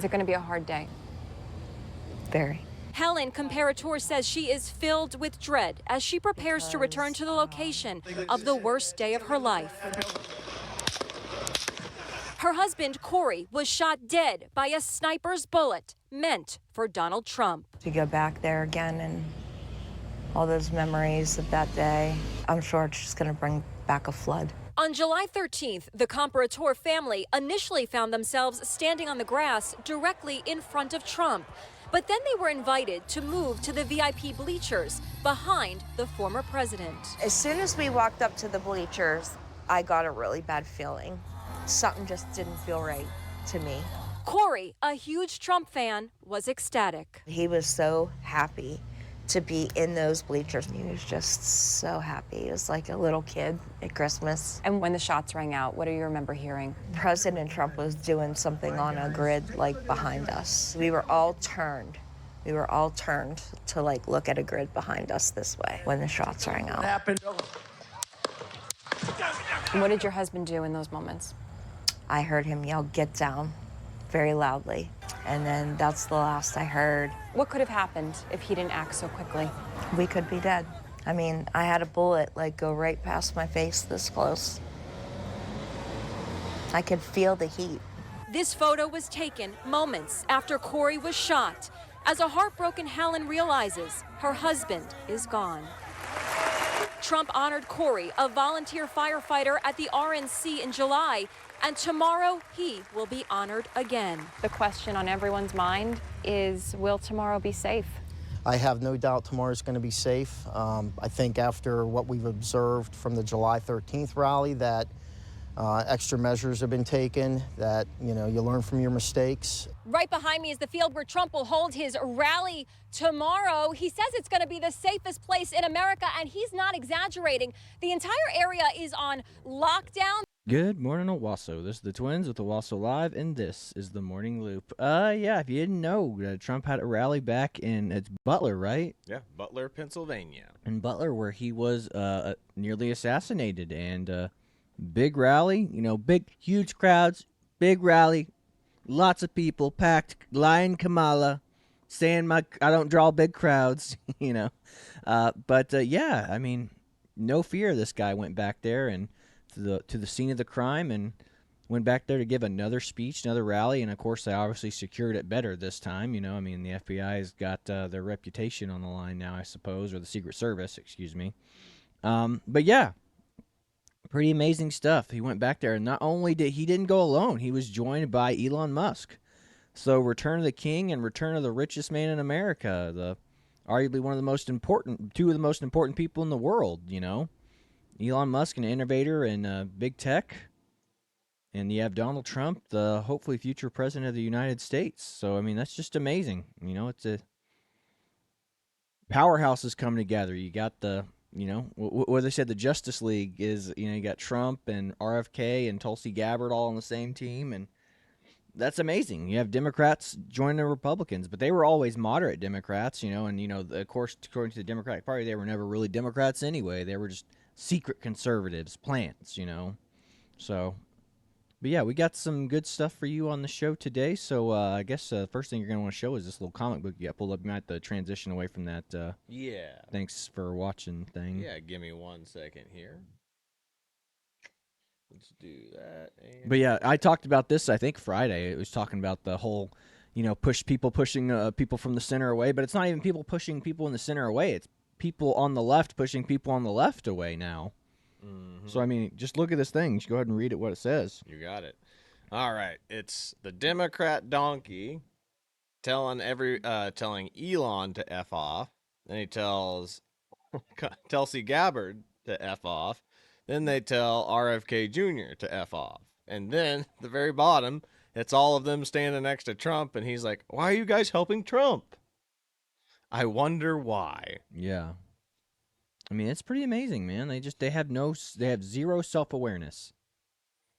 Is it going to be a hard day? Very. Helen, comparator, says she is filled with dread as she prepares to return to the location of the worst day of her life. Her husband, Corey, was shot dead by a sniper's bullet meant for Donald Trump. To go back there again and all those memories of that day, I'm sure it's just going to bring back a flood. On July 13th, the comparator family initially found themselves standing on the grass directly in front of Trump. But then they were invited to move to the VIP bleachers behind the former president. As soon as we walked up to the bleachers, I got a really bad feeling. Something just didn't feel right to me. Corey, a huge Trump fan, was ecstatic. He was so happy to be in those bleachers. He was just so happy. He was like a little kid at Christmas. And when the shots rang out, what do you remember hearing? President Trump was doing something on a grid like behind us. We were all turned. We were all turned to like look at a grid behind us this way when the shots rang out. And what did your husband do in those moments? I heard him yell, "Get down," very loudly. And then that's the last I heard. What could have happened if he didn't act so quickly? We could be dead. I mean, I had a bullet like go right past my face this close. I could feel the heat. This photo was taken moments after Corey was shot, as a heartbroken Helen realizes her husband is gone. Trump honored Corey, a volunteer firefighter at the RNC in July, and tomorrow he will be honored again. The question on everyone's mind is, will tomorrow be safe? I have no doubt tomorrow's going to be safe. I think after what we've observed from the July 13th rally that extra measures have been taken, that, you know, you learn from your mistakes. Right behind me is the field where Trump will hold his rally tomorrow. He says it's going to be the safest place in America, and he's not exaggerating. The entire area is on lockdown. Good morning, Owasso. This is the Twins with Owasso Live, and this is the Morning Loop. Yeah, if you didn't know, Trump had a rally back in, it's Butler, right? Yeah, Butler, Pennsylvania. In Butler, where he was nearly assassinated, and big rally, you know, big, huge crowds, big rally, lots of people packed, Lion Kamala, saying I don't draw big crowds, you know. Yeah, I mean, no fear. This guy went back there and to the scene of the crime and went back there to give another speech, another rally, and of course they obviously secured it better this time. You know, I mean, the FBI has got their reputation on the line now, I suppose, or the Secret Service, excuse me. But yeah, pretty amazing stuff. He went back there, and not only didn't go alone, he was joined by Elon Musk. So Return of the King and Return of the Richest Man in America, arguably two of the most important people in the world, you know. Elon Musk, an innovator in big tech, and you have Donald Trump, the hopefully future president of the United States. So, I mean, that's just amazing. You know, it's a powerhouses come together. You got you know, what they said, the Justice League is, you know, you got Trump and RFK and Tulsi Gabbard all on the same team, and that's amazing. You have Democrats join the Republicans, but they were always moderate Democrats, you know, and, you know, of course, according to the Democratic Party, they were never really Democrats anyway. They were just secret conservatives, plants, you know. So, but yeah, we got some good stuff for you on the show today. So I guess the first thing you're going to want to show is this little comic book you got pulled up. You might have to transition away from that. Yeah. Thanks for watching thing. Yeah, give me 1 second here. Let's do that. But yeah, I talked about this, I think, Friday. It was talking about the whole, you know, pushing people from the center away. But it's not even people pushing people in the center away. It's people on the left pushing people on the left away now. Mm-hmm. So, I mean, just look at this thing. Just go ahead and read it, what it says. You got it. All right. It's the Democrat donkey telling Elon to F off. Then he tells Tulsi Gabbard to F off. Then they tell RFK Jr. to F off. And then at the very bottom, it's all of them standing next to Trump. And he's like, why are you guys helping Trump? I wonder why. Yeah. I mean, it's pretty amazing, man. They have zero self-awareness.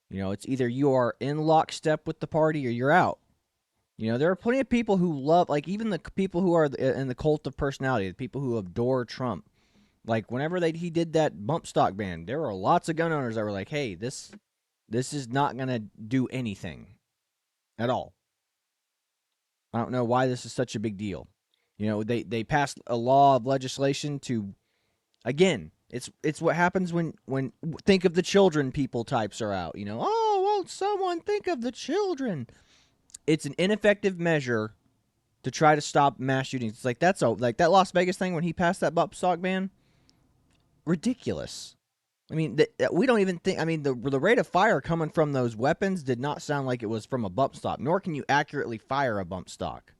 You know, it's either you are in lockstep with the party or you're out. You know, there are plenty of people who love, like even the people who are in the cult of personality, the people who adore Trump. Like whenever he did that bump stock ban, there were lots of gun owners that were like, hey, this is not going to do anything at all. I don't know why this is such a big deal. You know, they passed a law of legislation to, again, it's what happens when think of the children people types are out. You know, oh, won't someone think of the children? It's an ineffective measure to try to stop mass shootings. It's like like that Las Vegas thing when he passed that bump stock ban. Ridiculous. I mean, we don't even think. I mean, the rate of fire coming from those weapons did not sound like it was from a bump stock. Nor can you accurately fire a bump stock.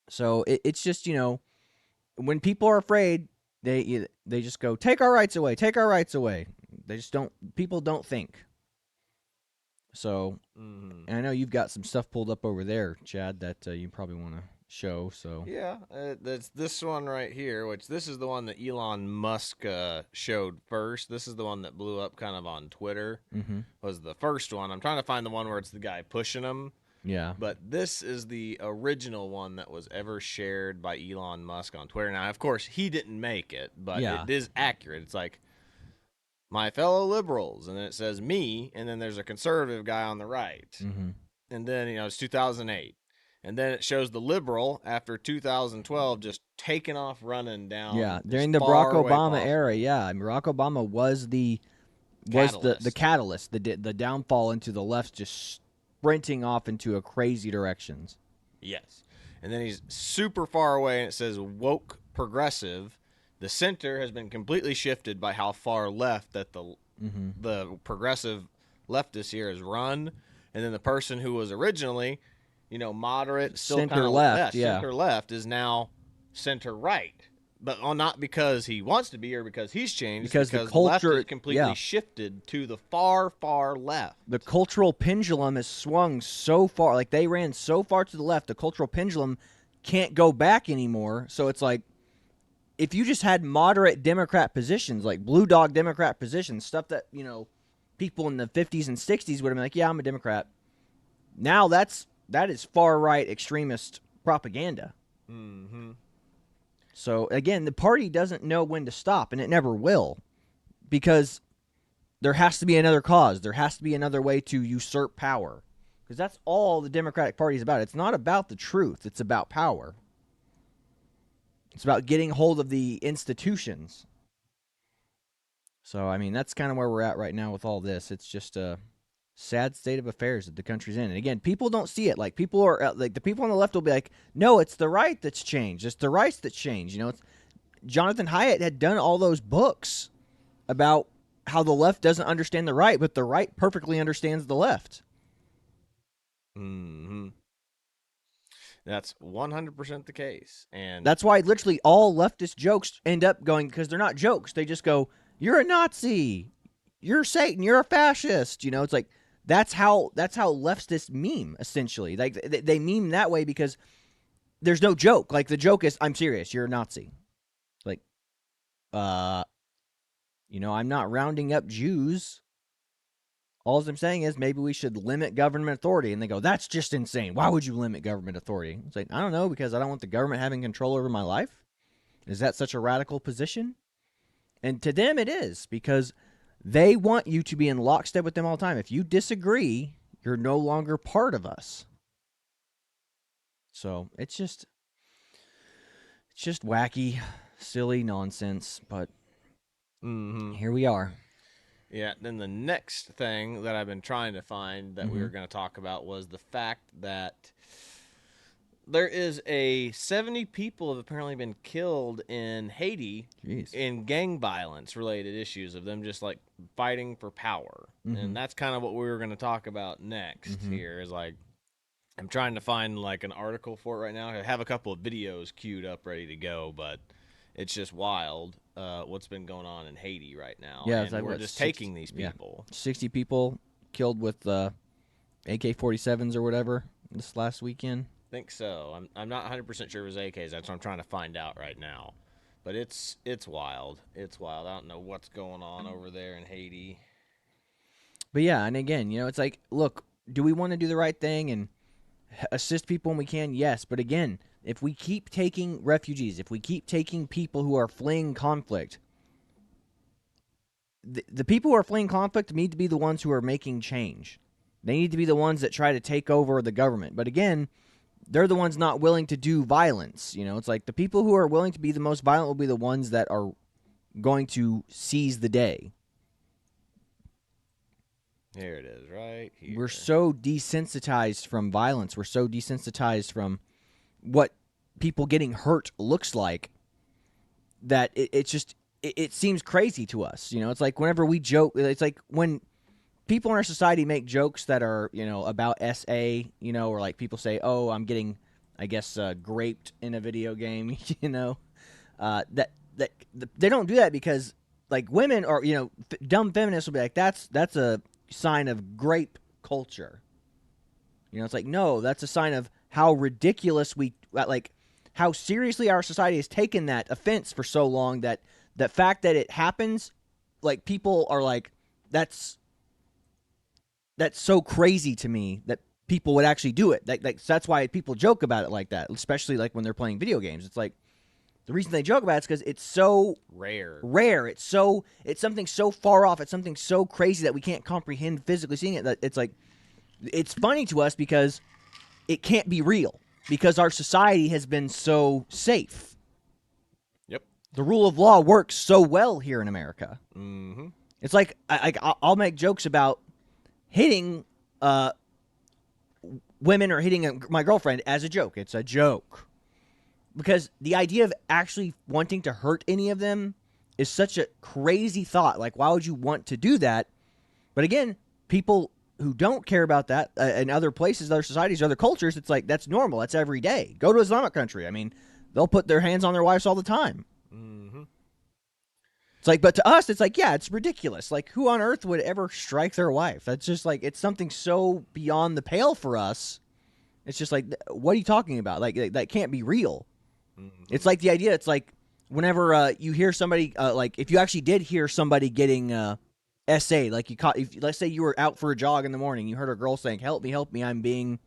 So it's just, you know, when people are afraid, they just go, take our rights away, take our rights away. They just don't. People don't think. So, and I know you've got some stuff pulled up over there, Chad, that you probably want to show. So yeah, that's this one right here, which this is the one that Elon Musk showed first. This is the one that blew up kind of on Twitter. Was the first one. I'm trying to find the one where it's the guy pushing him. Yeah. But this is the original one that was ever shared by Elon Musk on Twitter. Now, of course, he didn't make it, but it is accurate. It's like, my fellow liberals, and then it says me, and then there's a conservative guy on the right. And then, you know, it's 2008. And then it shows the liberal after 2012 just taking off running down. Yeah, during the Barack Obama era, yeah. I mean, Barack Obama was the catalyst, the downfall into the left, just sprinting off into a crazy directions. Yes. And then he's super far away, and it says woke progressive. The center has been completely shifted by how far left that the progressive leftist here has run, and then the person who was originally, you know, moderate, still center left, center left is now center right, but not because he wants to be or because he's changed. Because the culture left is completely shifted to the far left. The cultural pendulum has swung so far, like they ran so far to the left. The cultural pendulum can't go back anymore. So it's like, if you just had moderate Democrat positions, like blue dog Democrat positions, stuff that, you know, people in the 50s and 60s would have been like, yeah, I'm a Democrat. Now that is far right extremist propaganda. So again, the party doesn't know when to stop, and it never will, because there has to be another cause. There has to be another way to usurp power, because that's all the Democratic Party is about. It's not about the truth. It's about power. It's about getting hold of the institutions. So, I mean, that's kind of where we're at right now with all this. It's just a sad state of affairs that the country's in. And again, people don't see it. Like, people are, like, the people on the left will be like, no, it's the right that's changed. It's the right that's changed. You know, Jonathan Haidt had done all those books about how the left doesn't understand the right, but the right perfectly understands the left. That's 100% the case. And that's why literally all leftist jokes end up going, because they're not jokes. They just go, you're a Nazi, you're Satan, you're a fascist. You know, it's like, that's how leftists meme, essentially. Like, they meme that way because there's no joke. Like, the joke is, I'm serious, you're a Nazi. Like, you know, I'm not rounding up Jews. All I'm saying is maybe we should limit government authority. And they go, that's just insane. Why would you limit government authority? It's like, I don't know, because I don't want the government having control over my life. Is that such a radical position? And to them it is, because they want you to be in lockstep with them all the time. If you disagree, you're no longer part of us. So it's just wacky, silly nonsense. But here we are. Yeah, then the next thing that I've been trying to find that we were going to talk about was the fact that there is 70 people have apparently been killed in Haiti in gang violence related issues of them just like fighting for power. And that's kind of what we were going to talk about next here is like, I'm trying to find like an article for it right now. I have a couple of videos queued up ready to go, but it's just wild what's been going on in Haiti right now. Yeah, and we're just taking these people. 60 people killed with AK-47s or whatever this last weekend. I think so. I'm not 100% sure it was AKs. That's what I'm trying to find out right now. But it's wild. It's wild. I don't know what's going on over there in Haiti. But yeah, and again, you know, it's like, look, do we want to do the right thing and assist people when we can? Yes, but again, if we keep taking refugees, if we keep taking people who are fleeing conflict, the people who are fleeing conflict need to be the ones who are making change. They need to be the ones that try to take over the government. But again, they're the ones not willing to do violence. You know, it's like the people who are willing to be the most violent will be the ones that are going to seize the day. Here it is, right here. We're so desensitized from violence. We're so desensitized from what people getting hurt looks like that it seems crazy to us. You know, it's like whenever we joke, it's like when people in our society make jokes that are, you know, about SA, you know, or like people say, oh, I'm getting, I guess, graped in a video game, you know, they don't do that because like women or, you know, dumb feminists will be like, that's a sign of grape culture. You know, it's like, no, that's a sign of how ridiculous like how seriously our society has taken that offense for so long that the fact that it happens, like people are like, that's so crazy to me that people would actually do it. Like that's why people joke about it like that, especially like when they're playing video games. It's like the reason they joke about it is because it's so rare. It's something so far off. It's something so crazy that we can't comprehend physically seeing it. That it's like it's funny to us because it can't be real because our society has been so safe. Yep. The rule of law works so well here in America. Mm-hmm. It's like I'll make jokes about hitting women or hitting my girlfriend as a joke. It's a joke. Because the idea of actually wanting to hurt any of them is such a crazy thought. Like, why would you want to do that? But again, people who don't care about that in other places, other societies, other cultures, it's like, that's normal. That's every day. Go to Islamic country. I mean, they'll put their hands on their wives all the time. Mm-hmm. It's like, but to us, it's like, yeah, it's ridiculous. Like, who on earth would ever strike their wife? That's just like, it's something so beyond the pale for us. It's just like, what are you talking about? Like that can't be real. Mm-hmm. It's like the idea, it's like, whenever you hear somebody, like, if you actually did hear somebody getting SA, like you caught, let's say you were out for a jog in the morning, you heard a girl saying, help me, I'm being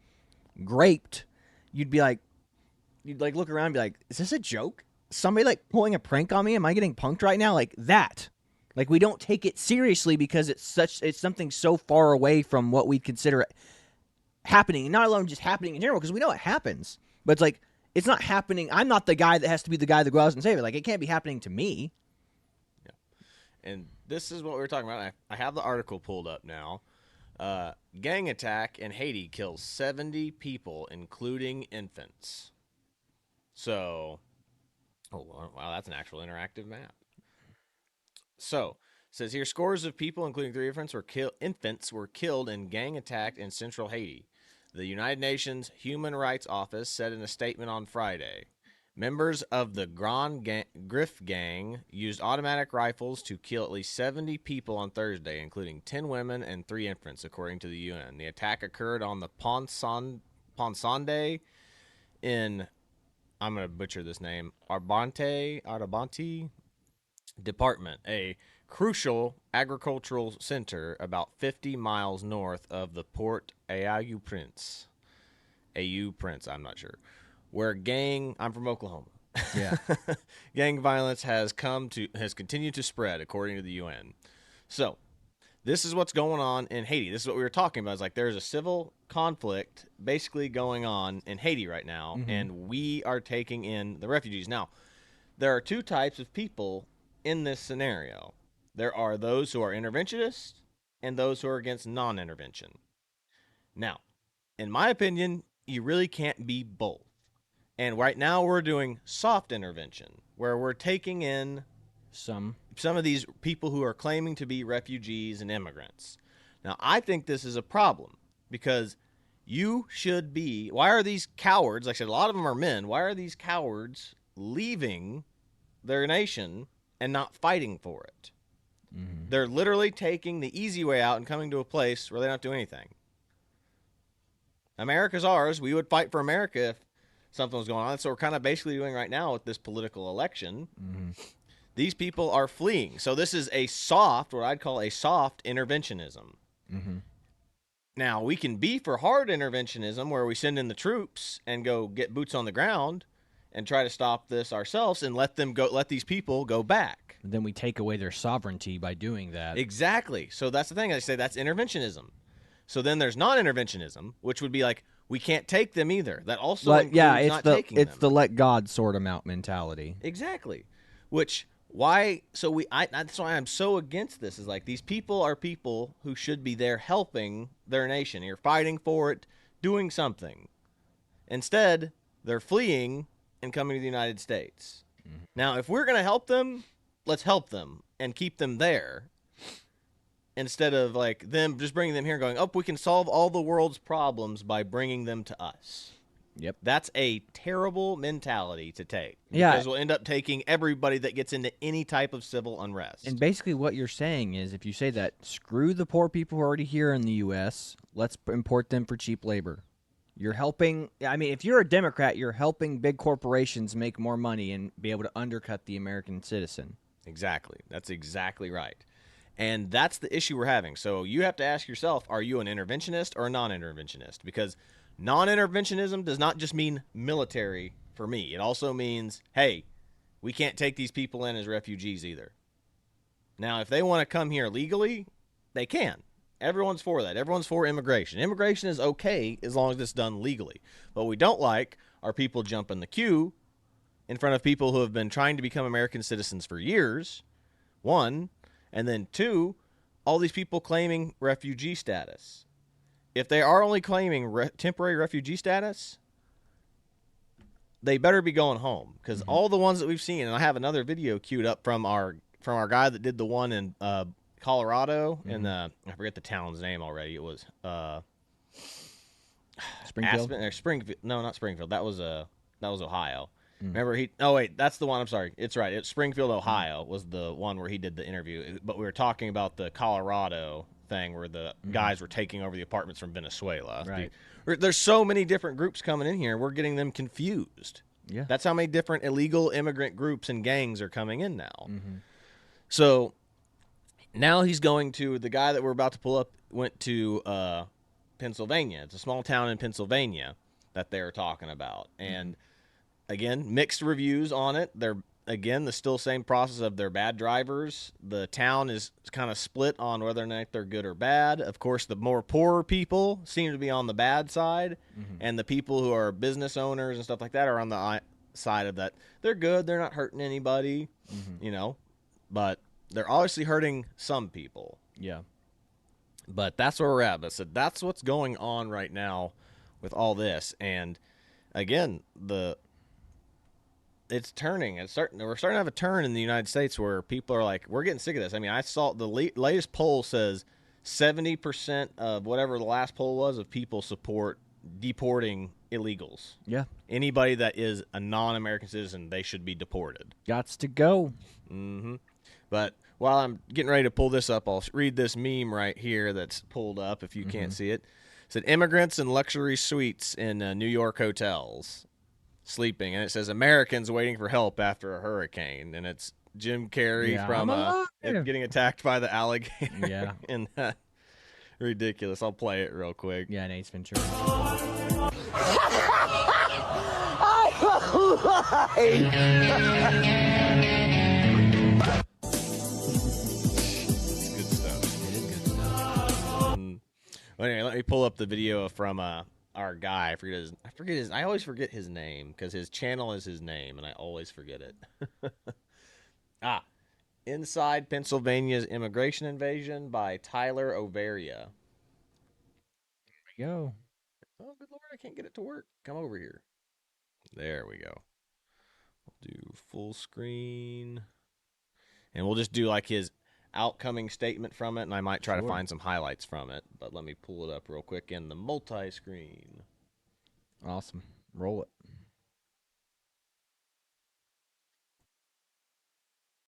graped. You'd look around and be like, is this a joke? Somebody like pulling a prank on me? Am I getting punked right now? Like that. Like we don't take it seriously because it's something so far away from what we consider happening. And not alone just happening in general, because we know it happens. But it's like, it's not happening. I'm not the guy that has to be the guy that goes out and save it. Like, it can't be happening to me. Yeah. And this is what we were talking about. I have the article pulled up now. Gang attack in Haiti kills 70 people, including infants. So, oh, wow, that's an actual interactive map. So, it says here, scores of people, including 3 infants, were killed in gang attack in central Haiti. The United Nations Human Rights Office said in a statement on Friday, members of the Grif gang used automatic rifles to kill at least 70 people on Thursday, including 10 women and 3 infants, according to the UN. The attack occurred on the Ponsonde in, I'm going to butcher this name, Arabante Department, a crucial agricultural center about 50 miles north of the port Au-Prince, I'm not sure, where I'm from Oklahoma. Yeah. Gang violence has continued to spread, according to the UN. So, this is what's going on in Haiti. This is what we were talking about. It's like there's a civil conflict basically going on in Haiti right now, and we are taking in the refugees. Now, there are 2 types of people in this scenario. There are those who are interventionists and those who are against non-intervention. Now, in my opinion, you really can't be both. And right now we're doing soft intervention, where we're taking in some of these people who are claiming to be refugees and immigrants. Now, I think this is a problem because why are these cowards, like I said, a lot of them are men, why are these cowards leaving their nation and not fighting for it? Mm-hmm. They're literally taking the easy way out and coming to a place where they don't do anything. America's ours. We would fight for America if something was going on. That's what we're kind of basically doing right now with this political election. Mm-hmm. These people are fleeing. So this is what I'd call a soft interventionism. Mm-hmm. Now, we can be for hard interventionism, where we send in the troops and go get boots on the ground and try to stop this ourselves and let these people go back. Then we take away their sovereignty by doing that. Exactly. So that's the thing. I say that's interventionism. So then there's non-interventionism, which would be like, we can't take them either. That also But includes yeah, it's not the taking them. the let God sort them out mentality. Exactly. Which why? So that's why I'm so against this. Is like these people are people who should be there helping their nation. You're fighting for it, doing something. Instead, they're fleeing and coming to the United States. Mm-hmm. Now, if we're gonna help them, let's help them and keep them there. Instead of like them just bringing them here and going, oh, we can solve all the world's problems by bringing them to us. Yep. That's a terrible mentality to take. Yeah. Because we'll end up taking everybody that gets into any type of civil unrest. And basically what you're saying is if you say that, screw the poor people who are already here in the U.S., let's import them for cheap labor. You're helping, I mean, if you're a Democrat, you're helping big corporations make more money and be able to undercut the American citizen. Exactly. That's exactly right. And that's the issue we're having. So you have to ask yourself, are you an interventionist or a non-interventionist? Because non-interventionism does not just mean military for me. It also means, hey, we can't take these people in as refugees either. Now, if they want to come here legally, they can. Everyone's for that. Everyone's for immigration. Immigration is okay as long as it's done legally. What we don't like are people jumping the queue in front of people who have been trying to become American citizens for years, one, and then two, all these people claiming refugee status. If they are only claiming temporary refugee status, they better be going home because all the ones that we've seen, and I have another video queued up from our guy that did the one in Colorado, and I forget the town's name already. It was Springfield? Springfield. No, not Springfield. That was Ohio. Remember oh wait, that's the one. I'm sorry. It's right. It's Springfield, Ohio was the one where he did the interview. But we were talking about the Colorado thing where the guys were taking over the apartments from Venezuela. Right. There's so many different groups coming in here. We're getting them confused. Yeah. That's how many different illegal immigrant groups and gangs are coming in now. So now he's going to, the guy that we're about to pull up went to Pennsylvania. It's a small town in Pennsylvania that they're talking about. And again, mixed reviews on it. They're, again, the still same process of they're bad drivers. The town is kind of split on whether or not they're good or bad. Of course, the more poorer people seem to be on the bad side, and the people who are business owners and stuff like that are on the side of that. They're good. They're not hurting anybody, you know, but they're obviously hurting some people. Yeah. But that's where we're at. But so that's what's going on right now with all this. And again, it's turning. We're starting to have a turn in the United States where people are like, we're getting sick of this. I mean, I saw the latest poll says 70% of whatever the last poll was of people support deporting illegals. Yeah. Anybody that is a non-American citizen, they should be deported. Gots to go. But while I'm getting ready to pull this up, I'll read this meme right here that's pulled up if you can't see it. It said, immigrants in luxury suites in New York hotels sleeping. And it says, Americans waiting for help after a hurricane. And it's Jim Carrey from getting attacked by the alligator. Yeah. And ridiculous. I'll play it real quick. Yeah, and Ace Ventura. Well, anyway, let me pull up the video from our guy. I always forget his name because his channel is his name, and I always forget it. Inside Pennsylvania's Immigration Invasion by Tyler Overia. There we go. Oh, good Lord, I can't get it to work. Come over here. There we go. We'll do full screen. And we'll just do like his outcoming statement from it, and I might try to find some highlights from it. But let me pull it up real quick in the multi-screen. Awesome. Roll it.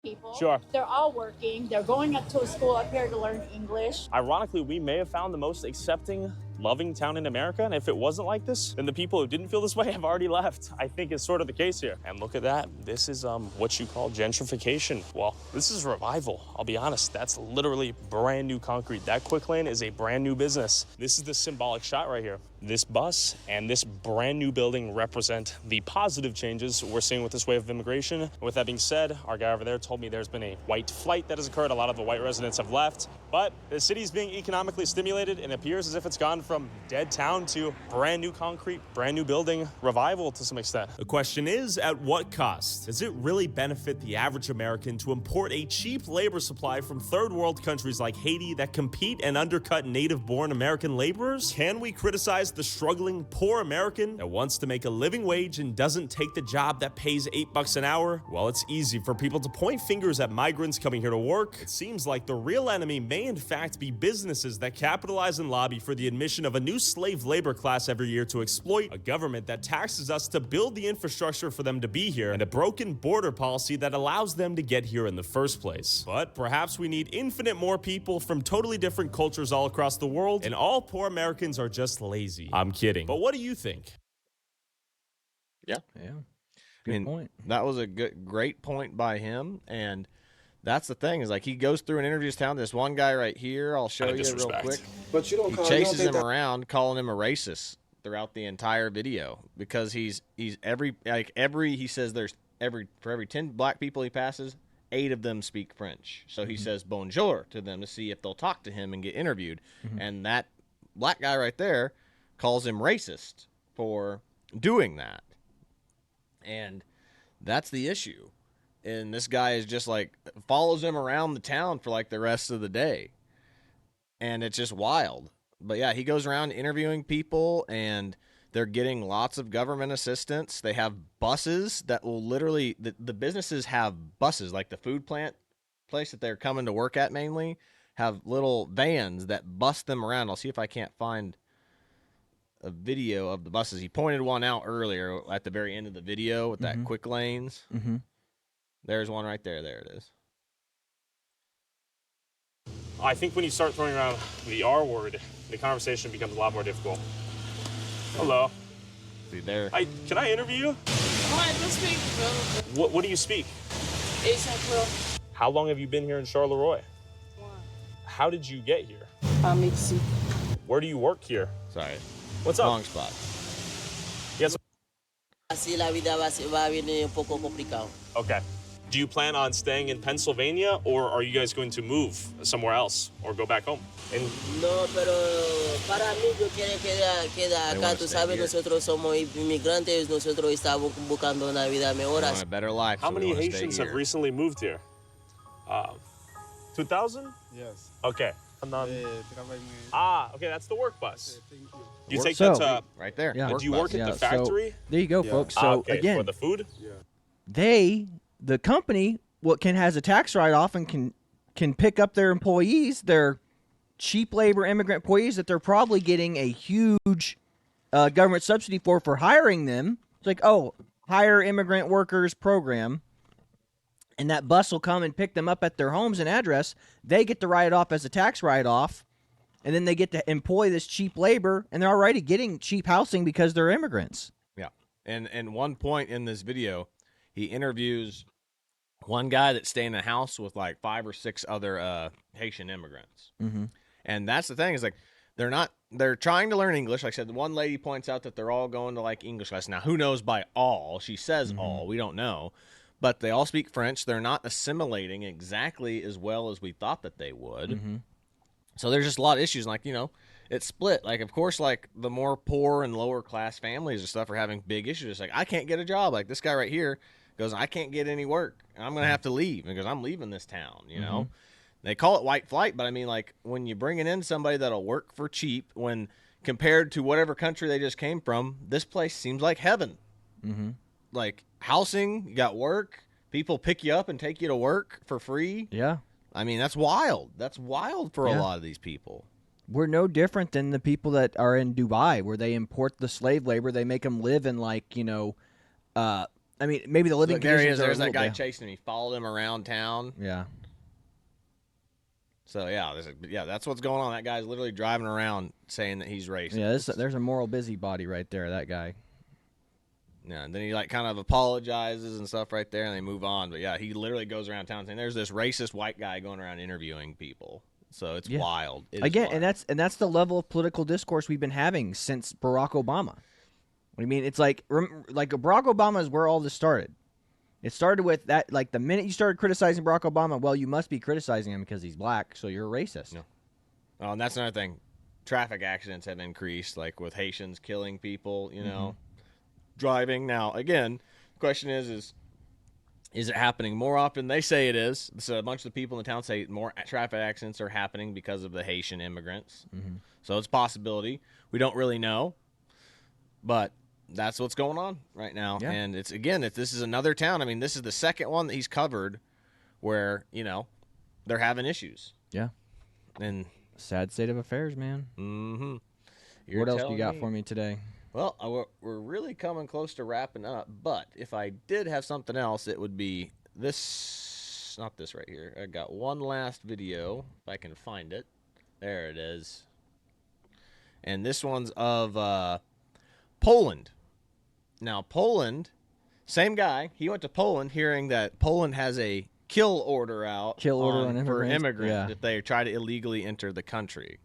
People. Sure. They're all working. They're going up to a school up here to learn English. Ironically, we may have found the most accepting, loving town in America, and if it wasn't like this, then the people who didn't feel this way have already left. I think is sort of the case here. And look at that. This is what you call gentrification. Well, this is revival. I'll be honest, that's literally brand new concrete. That Quick Lane is a brand new business. This is the symbolic shot right here. this bus and this brand new building represent the positive changes we're seeing with this wave of immigration. With that being said, our guy over there told me there's been a white flight that has occurred. A lot of the white residents have left, but the city's being economically stimulated and it appears as if it's gone from dead town to brand new concrete, brand new building revival to some extent. The question is, at what cost? Does it really benefit the average American to import a cheap labor supply from third world countries like Haiti that compete and undercut native-born American laborers? Can we criticize the struggling poor American that wants to make a living wage and doesn't take the job that pays $8 an hour? Well, it's easy for people to point fingers at migrants coming here to work. It seems like the real enemy may in fact be businesses that capitalize and lobby for the admission of a new slave labor class every year to exploit a government that taxes us to build the infrastructure for them to be here and a broken border policy that allows them to get here in the first place. But perhaps we need infinite more people from totally different cultures all across the world, and all poor Americans are just lazy. I'm kidding. But what do you think? Yeah. Good point. That was a great point by him, and that's the thing is like he goes through and interviews town. This one guy right here, I'll show you real quick. But you don't He call, chases you don't him around, calling him a racist throughout the entire video because he says there's for every 10 black people he passes, 8 of them speak French. So he says bonjour to them to see if they'll talk to him and get interviewed. And that black guy right there calls him racist for doing that. And that's the issue. And this guy is just like follows him around the town for like the rest of the day. And it's just wild. But yeah, he goes around interviewing people and they're getting lots of government assistance. They have buses that will literally, the businesses have buses, like the food plant place that they're coming to work at mainly, have little vans that bus them around. I'll see if I can't find a video of the buses. He pointed one out earlier at the very end of the video with that quick lanes. There's one right there. There it is. I think when you start throwing around the R word, the conversation becomes a lot more difficult. Hello. See there. Can I interview you? I don't speak, bro. What do you speak? ASAP, bro. How long have you been here in Charleroi? How did you get here? Mexico. Where do you work here? Sorry. What's up? Wrong spot. Yes. Así la vida va a venir un poco complicado. Okay. Do you plan on staying in Pennsylvania, or are you guys going to move somewhere else or go back home? No, pero para mí yo quiero quedar acá. Tú sabes, nosotros somos inmigrantes. Nosotros estamos buscando una vida mejor. Want a better life. How so many we wanna Haitians stay have here. recently moved here? 2,000? Yes. Okay. Okay, that's the work bus. Thank you. Do you take So- that to... Right there. Yeah. Work Do you bus. work at Yeah, the factory? So, there you go, folks. So okay, again, for the food? the company, has a tax write-off and can pick up their employees, their cheap labor immigrant employees that they're probably getting a huge government subsidy for hiring them. It's like, hire immigrant workers program, and that bus will come and pick them up at their homes and address. They get to write it off as a tax write-off, and then they get to employ this cheap labor, and they're already getting cheap housing because they're immigrants. Yeah. And one point in this video, he interviews one guy that's staying in a house with like 5 or 6 other Haitian immigrants. And that's the thing is like they're trying to learn English. Like I said, one lady points out that they're all going to like English class. Now, who knows by all? She says all. We don't know. But they all speak French. They're not assimilating exactly as well as we thought that they would. So there's just a lot of issues. Like, it's split. Like, of course, like the more poor and lower class families and stuff are having big issues. It's like, I can't get a job. Like this guy right here goes, I can't get any work. And I'm going to have to leave because I'm leaving this town, They call it white flight, but I mean, like when you're bringing in somebody that'll work for cheap, when compared to whatever country they just came from, this place seems like heaven. Like housing, you got work, people pick you up and take you to work for free. Yeah. I mean, that's wild. That's wild for a lot of these people. We're no different than the people that are in Dubai, where they import the slave labor. They make them live in like, I mean, maybe the living Look, there he conditions is. are There's a that little guy bit. chasing him. He followed him around town. Yeah. So that's what's going on. That guy's literally driving around saying that he's racist. Yeah, there's a moral busybody right there, that guy. Yeah, and then he like kind of apologizes and stuff right there, and they move on. But yeah, he literally goes around town saying there's this racist white guy going around interviewing people. So it's wild. It is Again, wild. and that's the level of political discourse we've been having since Barack Obama. I mean, it's like Barack Obama is where all this started. It started with that, like the minute you started criticizing Barack Obama, well, you must be criticizing him because he's black, so you're a racist. No. Oh, and that's another thing. Traffic accidents have increased, like with Haitians killing people, driving. Now, again, the question is it happening more often? They say it is. So a bunch of the people in the town say more traffic accidents are happening because of the Haitian immigrants. So it's a possibility. We don't really know, but that's what's going on right now. Yeah. And it's, again, if this is another town, I mean, this is the second one that he's covered where, they're having issues. Yeah. And sad state of affairs, man. Mm-hmm. What else do you got for me today? Well, we're really coming close to wrapping up, but if I did have something else, it would be this, not this right here. I got one last video, if I can find it. There it is. And this one's of Poland. Now, Poland, same guy, he went to Poland hearing that Poland has a kill order out on for immigrants? immigrants Yeah. if they try to illegally enter the country.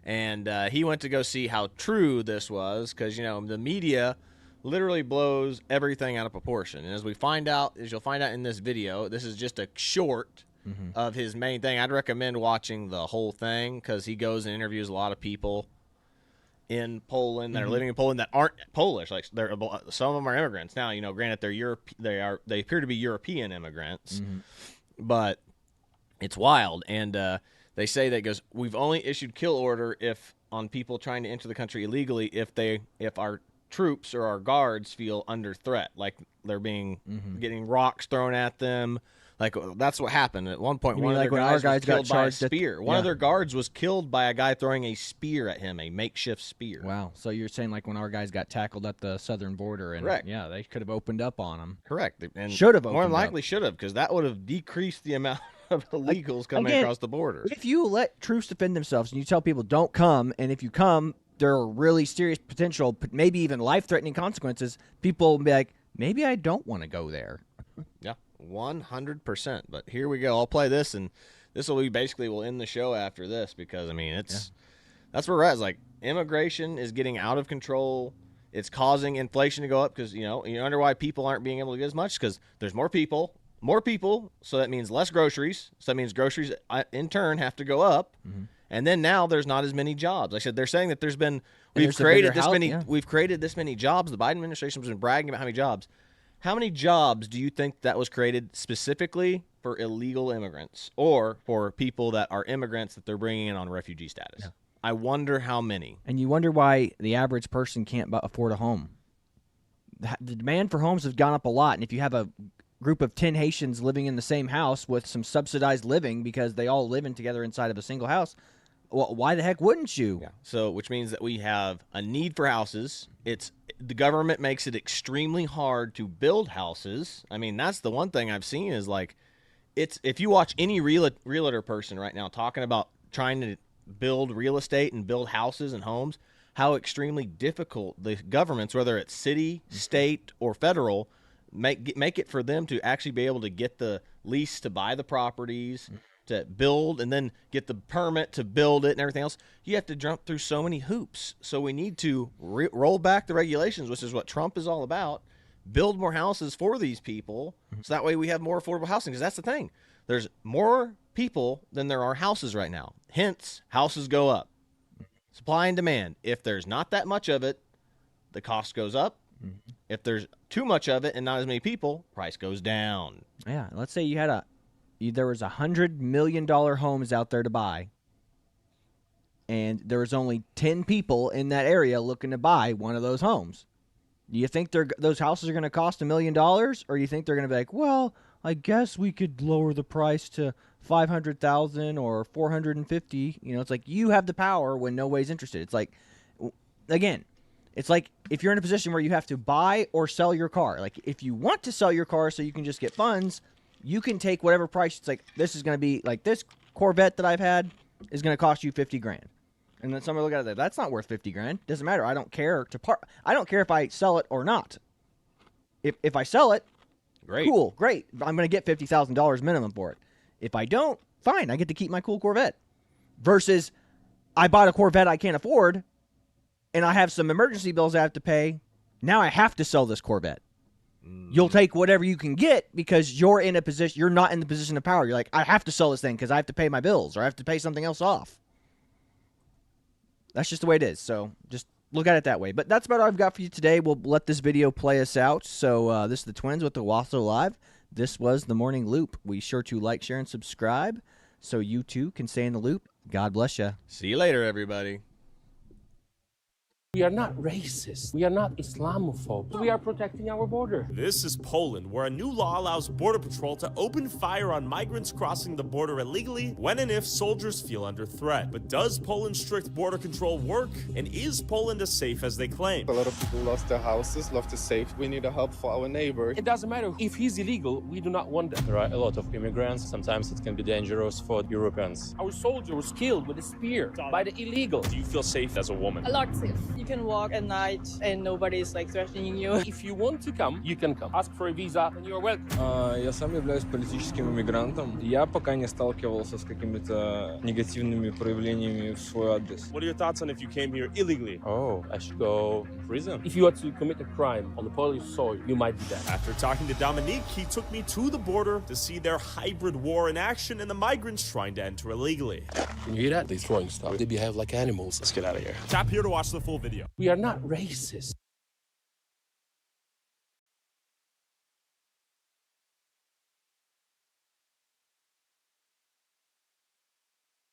And he went to go see how true this was because, the media literally blows everything out of proportion. And as you'll find out in this video, this is just a short of his main thing. I'd recommend watching the whole thing because he goes and interviews a lot of people in Poland that are living in Poland that aren't Polish. Like some of them are immigrants. Now, granted they appear to be European immigrants, but it's wild. And they say that goes, we've only issued kill order on people trying to enter the country illegally if our troops or our guards feel under threat, like they're getting rocks thrown at them. Like that's what happened at one point. You One mean of their like when our guys was guys got killed by a charged at- spear. One of their guards was killed by a guy throwing a spear at him, a makeshift spear. Wow. So you're saying like when our guys got tackled at the southern border, and Correct. yeah, they could have opened up on them. Correct. And Should have more than opened up. likely should have, because that would have decreased the amount of illegals coming Again, across the border. If you let troops defend themselves and you tell people don't come, and if you come, there are really serious potential, maybe even life-threatening consequences, people will be like, maybe I don't want to go there. Yeah, 100%. But here we go. I'll play this, and this will be basically, we'll end the show after this because, I mean, that's where we're at. It's like immigration is getting out of control. It's causing inflation to go up because, you wonder why people aren't being able to get as much because there's more people, so that means less groceries. So that means groceries, in turn, have to go up. And then now there's not as many jobs. Like I said, they're saying that we've created this many jobs. The Biden administration has been bragging about how many jobs. How many jobs do you think that was created specifically for illegal immigrants or for people that are immigrants that they're bringing in on refugee status? Yeah. I wonder how many. And you wonder why the average person can't afford a home. The demand for homes has gone up a lot, and if you have a group of 10 Haitians living in the same house with some subsidized living because they all live in together inside of a single house, well, why the heck wouldn't you? Yeah. So, which means that we have a need for houses. The government makes it extremely hard to build houses. I mean, that's the one thing I've seen is like, if you watch any realtor person right now talking about trying to build real estate and build houses and homes, how extremely difficult the governments, whether it's city, state, or federal, make it for them to actually be able to get the lease to buy the properties, to build, and then get the permit to build it and everything else. You have to jump through so many hoops. So we need to roll back the regulations, which is what Trump is all about. Build more houses for these people, so that way we have more affordable housing. Because that's the thing. There's more people than there are houses right now. Hence, houses go up. Supply and demand. If there's not that much of it, the cost goes up. If there's too much of it and not as many people, price goes down. Yeah, let's say there was $100 million homes out there to buy, and there was only 10 people in that area looking to buy one of those homes. Do you think those houses are going to cost $1 million, or do you think they're going to be like, well, I guess we could lower the price to $500,000 or $450,000? It's like you have the power when nobody's interested. It's like, again, it's like if you're in a position where you have to buy or sell your car. Like if you want to sell your car so you can just get funds, you can take whatever price. It's like, this is going to be like this Corvette that I've had is going to cost you $50,000. And then somebody look at it, that's not worth $50,000. Doesn't matter. I don't care I don't care if I sell it or not. If I sell it, great, cool, great. I'm going to get $50,000 minimum for it. If I don't, fine. I get to keep my cool Corvette. versus I bought a Corvette I can't afford and I have some emergency bills I have to pay. Now I have to sell this Corvette. You'll take whatever you can get because you're in a position, you're not in the position of power. You're like, I have to sell this thing because I have to pay my bills or I have to pay something else off. That's just the way it is. So just look at it that way. But that's about all I've got for you today. We'll let this video play us out. So this is the Twins with the Owasso Live. This was the Morning Loop. Be sure to like, share, and subscribe so you too can stay in the loop. God bless you. See you later, everybody. We are not racist. We are not Islamophobes. We are protecting our border. This is Poland, where a new law allows Border Patrol to open fire on migrants crossing the border illegally when and if soldiers feel under threat. But does Poland's strict border control work? And is Poland as safe as they claim? A lot of people lost their houses, lost their safety. We need help for our neighbor. It doesn't matter if he's illegal, we do not want that. There are a lot of immigrants. Sometimes it can be dangerous for Europeans. Our soldier was killed with a spear by the illegal. Do you feel safe as a woman? A lot safe. You can walk at night and nobody's like threatening you. If you want to come, you can come. Ask for a visa and you are welcome. Я сам являюсь политическим иммигрантом. Я пока не сталкивался с какими-то негативными проявлениями в свой адрес. What are your thoughts on if you came here illegally? Oh, I should go to prison. If you are to commit a crime on the Polish soil, you might be dead. After talking to Dominique, he took me to the border to see their hybrid war in action and the migrants trying to enter illegally. Can you hear that? They're throwing stuff. They behave like animals. Let's get out of here. Tap here to watch the full video. We are not racist.